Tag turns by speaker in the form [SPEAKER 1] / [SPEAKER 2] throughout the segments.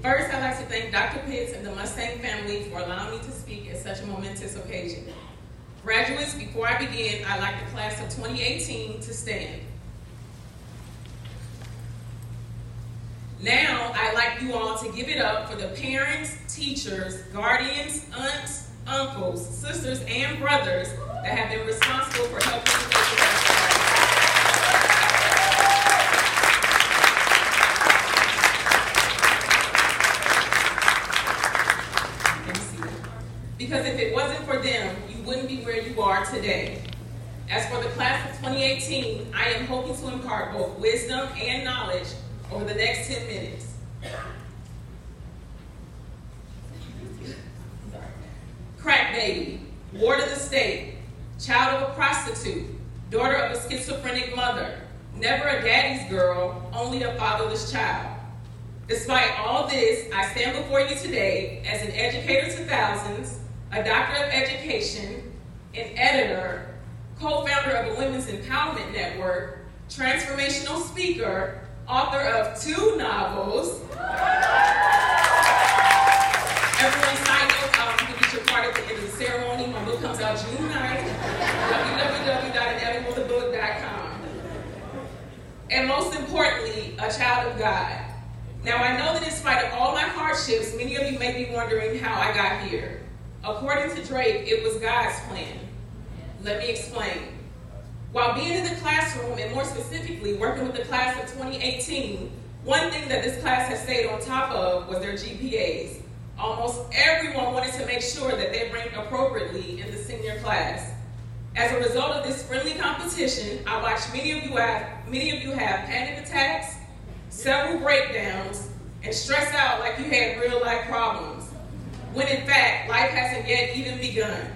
[SPEAKER 1] First, I'd like to thank Dr. Pitts and the Mustang family for allowing me to speak at such a momentous occasion. Graduates, before I begin, I'd like the class of 2018 to stand. Now, I'd like you all to give it up for the parents, teachers, guardians, aunts, uncles, sisters, and brothers that have been responsible for helping you make it happen. Because if it wasn't for them, you wouldn't be where you are today. As for the class of 2018, I am hoping to impart both wisdom and knowledge over the next 10 minutes. Crack baby, ward of the state, child of a prostitute, daughter of a schizophrenic mother, never a daddy's girl, only a fatherless child. Despite all this, I stand before you today as an educator to thousands, a doctor of education, an editor, co-founder of a women's empowerment network, transformational speaker, author of 2 novels. Everyone, side note, you can get your card at the end of the ceremony. My book comes out June 9th, www.inevitablythebook.com. And most importantly, a child of God. Now, I know that in spite of all my hardships, many of you may be wondering how I got here. According to Drake, it was God's plan. Let me explain. While being in the classroom, and more specifically working with the class of 2018, one thing that this class has stayed on top of was their GPAs. Almost everyone wanted to make sure that they ranked appropriately in the senior class. As a result of this friendly competition, I watched many of you have panic attacks, several breakdowns, and stress out like you had real life problems, when in fact, life hasn't yet even begun.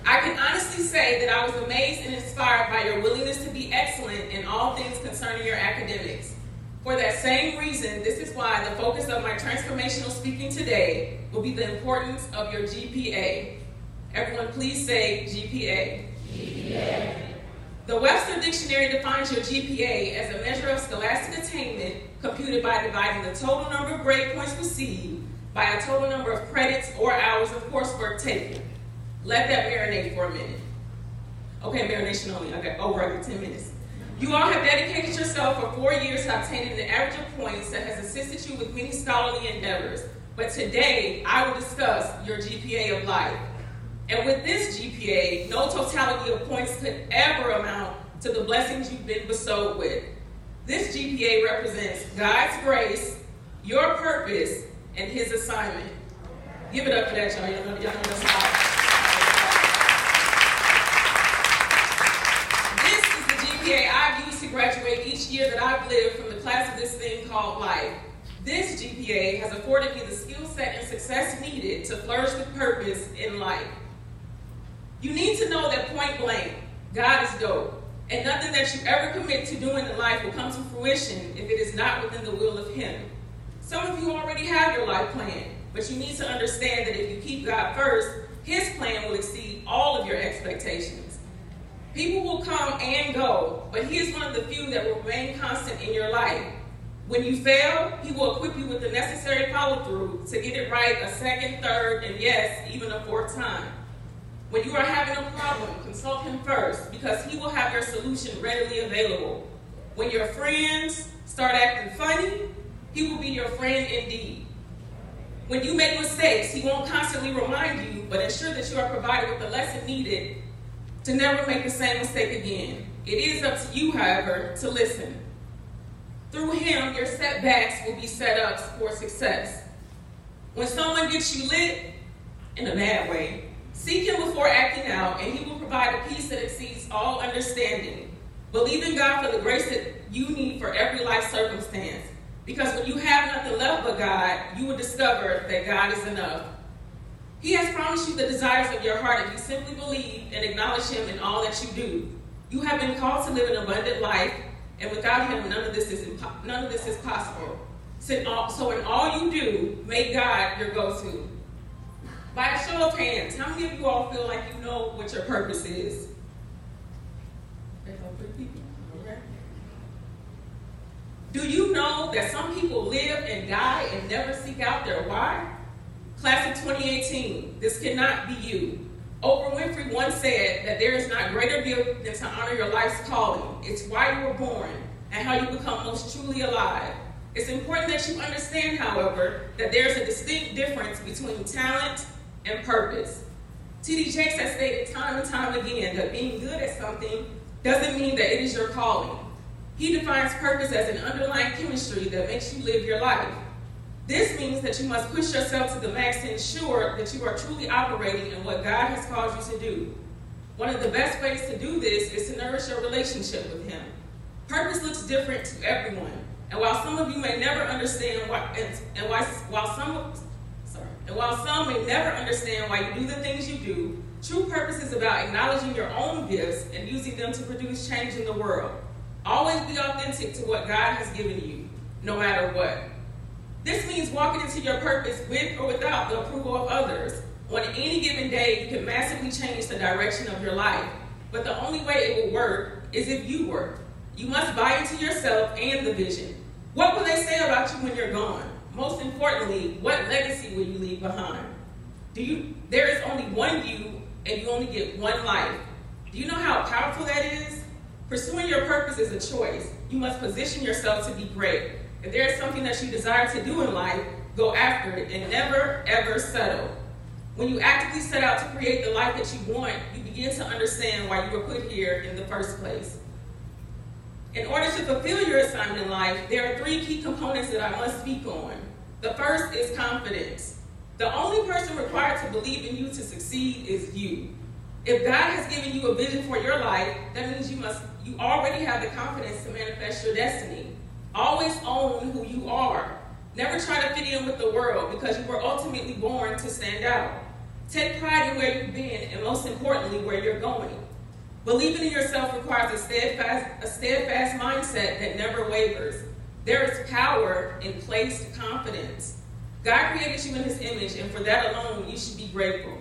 [SPEAKER 1] I can honestly say that I was amazed and inspired by your willingness to be excellent in all things concerning your academics. For that same reason, this is why the focus of my transformational speaking today will be the importance of your GPA. Everyone please say GPA. GPA. The Webster Dictionary defines your GPA as a measure of scholastic attainment computed by dividing the total number of grade points received by a total number of credits or hours of coursework taken. Let that marinate for a minute. Okay, marination only. I got over 10 minutes. You all have dedicated yourself for 4 years to obtaining an average of points that has assisted you with many scholarly endeavors. But today, I will discuss your GPA of life. And with this GPA, no totality of points could ever amount to the blessings you've been bestowed with. This GPA represents God's grace, your purpose, and His assignment. Give it up for that, y'all. Y'all know that's hard. I've used to graduate each year that I've lived from the class of this thing called life. This GPA has afforded me the skill set and success needed to flourish with purpose in life. You need to know that point blank, God is dope, and nothing that you ever commit to doing in life will come to fruition if it is not within the will of Him. Some of you already have your life plan, but you need to understand that if you keep God first, His plan will exceed all of your expectations. People will come and go, but He is one of the few that will remain constant in your life. When you fail, He will equip you with the necessary follow-through to get it right a second, third, and yes, even a 4th time. When you are having a problem, consult Him first, because He will have your solution readily available. When your friends start acting funny, He will be your friend indeed. When you make mistakes, He won't constantly remind you, but ensure that you are provided with the lesson needed to never make the same mistake again. It is up to you, however, to listen. Through Him, your setbacks will be set up for success. When someone gets you lit, in a bad way, seek Him before acting out, and He will provide a peace that exceeds all understanding. Believe in God for the grace that you need for every life circumstance, because when you have nothing left but God, you will discover that God is enough. He has promised you the desires of your heart if you simply believe and acknowledge Him in all that you do. You have been called to live an abundant life, and without Him, none of this is possible. So in all you do, make God your go-to. By a show of hands, how many of you all feel like you know what your purpose is? There's all 3 people. Okay. Do you know that some people live and die and never seek out their why? Class of 2018, this cannot be you. Oprah Winfrey once said that there is not greater gift than to honor your life's calling. It's why you were born and how you become most truly alive. It's important that you understand, however, that there's a distinct difference between talent and purpose. T.D. Jakes has stated time and time again that being good at something doesn't mean that it is your calling. He defines purpose as an underlying chemistry that makes you live your life. This means that you must push yourself to the max to ensure that you are truly operating in what God has called you to do. One of the best ways to do this is to nourish your relationship with Him. Purpose looks different to everyone, and while some of you may never understand while some may never understand why you do the things you do, true purpose is about acknowledging your own gifts and using them to produce change in the world. Always be authentic to what God has given you, no matter what. This means walking into your purpose with or without the approval of others. On any given day, you can massively change the direction of your life, but the only way it will work is if you work. You must buy into yourself and the vision. What will they say about you when you're gone? Most importantly, what legacy will you leave behind? There is only one you, and you only get one life. Do you know how powerful that is? Pursuing your purpose is a choice. You must position yourself to be great. If there is something that you desire to do in life, go after it and never, ever settle. When you actively set out to create the life that you want, you begin to understand why you were put here in the first place. In order to fulfill your assignment in life, there are 3 key components that I must speak on. The first is confidence. The only person required to believe in you to succeed is you. If God has given you a vision for your life, that means you already have the confidence to manifest your destiny. Always own who you are. Never try to fit in with the world because you were ultimately born to stand out. Take pride in where you've been and most importantly, where you're going. Believing in yourself requires a steadfast mindset that never wavers. There is power in placed confidence. God created you in His image, and for that alone, you should be grateful.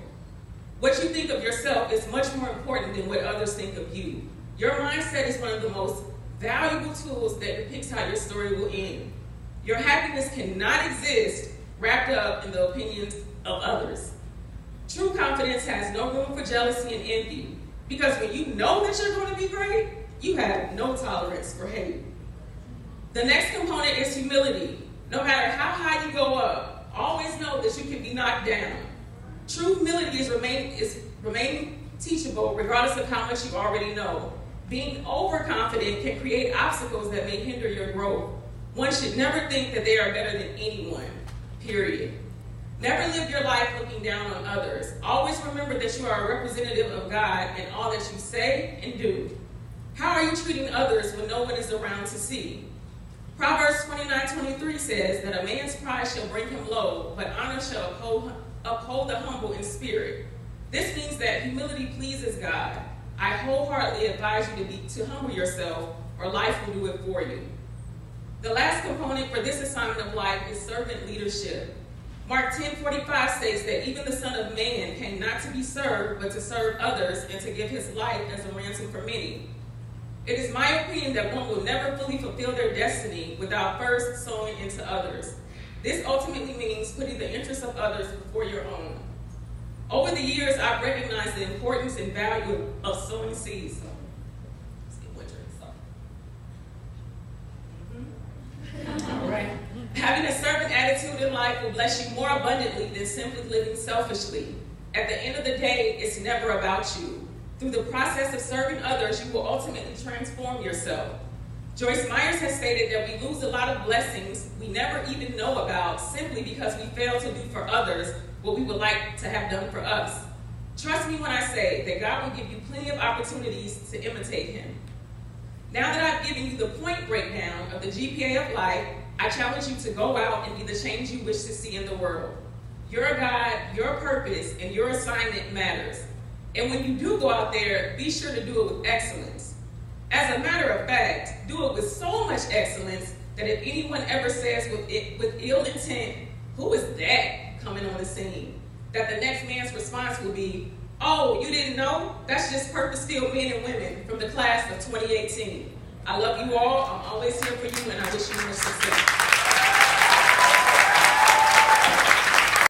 [SPEAKER 1] What you think of yourself is much more important than what others think of you. Your mindset is one of the most valuable tools that depicts how your story will end. Your happiness cannot exist wrapped up in the opinions of others. True confidence has no room for jealousy and envy, because when you know that you're going to be great, you have no tolerance for hate. The next component is humility. No matter how high you go up, always know that you can be knocked down. True humility is remaining teachable regardless of how much you already know. Being overconfident can create obstacles that may hinder your growth. One should never think that they are better than anyone, period. Never live your life looking down on others. Always remember that you are a representative of God in all that you say and do. How are you treating others when no one is around to see? Proverbs 29:23 says that a man's pride shall bring him low, but honor shall uphold the humble in spirit. This means that humility pleases God. I wholeheartedly advise you to humble yourself, or life will do it for you. The last component for this assignment of life is servant leadership. Mark 10:45 states that even the Son of Man came not to be served, but to serve others and to give His life as a ransom for many. It is my opinion that one will never fully fulfill their destiny without first sowing into others. This ultimately means putting the interests of others before your own. Over the years, I've recognized the importance and value of sowing seeds. All right. Having a servant attitude in life will bless you more abundantly than simply living selfishly. At the end of the day, it's never about you. Through the process of serving others, you will ultimately transform yourself. Joyce Myers has stated that we lose a lot of blessings we never even know about simply because we fail to do for others what we would like to have done for us. Trust me when I say that God will give you plenty of opportunities to imitate Him. Now that I've given you the point breakdown of the GPA of life, I challenge you to go out and be the change you wish to see in the world. Your God, your purpose, and your assignment matters. And when you do go out there, be sure to do it with excellence. As a matter of fact, do it with so much excellence that if anyone ever says with ill intent, "Who is that coming on the scene?" that the next man's response will be, "Oh, you didn't know? That's just purpose-filled men and women from the class of 2018. I love you all. I'm always here for you, and I wish you more success.